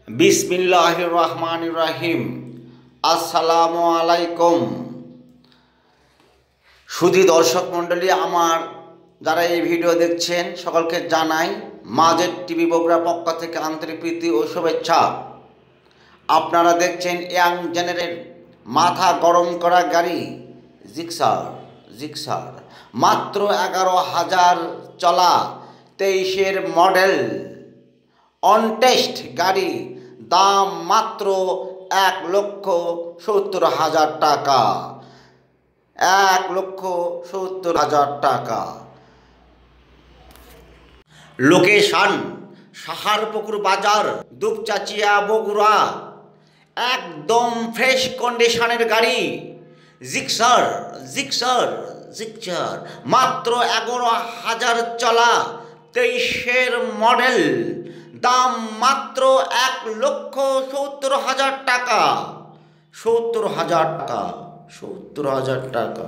বিসমিল্লাহির রহমানির রহিম। আসসালামু আলাইকুম। সুধী দর্শক মণ্ডলী, আমার যারা এই ভিডিও দেখছেন সকলকে জানাই মাজেদ টিভি বগুড়া পক্ষ থেকে আন্তরিক প্রীতি ও শুভেচ্ছা। আপনারা দেখছেন ইয়াং জেনারেল মাথা গরম করা গাড়ি জিক্সার মাত্র 11,000 চলা 23-এর মডেল অনটেস্ট গাড়ি, দাম মাত্র 1,70,000 টাকা। 1,70,000 টাকা। লোকেশন সাহারপুকুর বাজার, দুপচাচিয়া, বগুড়া। একদম ফ্রেশ কন্ডিশনের গাড়ি জিক্সার মাত্র 11,000 চলা 23-এর মডেল, দাম মাত্র 1,70,000 টাকা। 70,000 টাকা।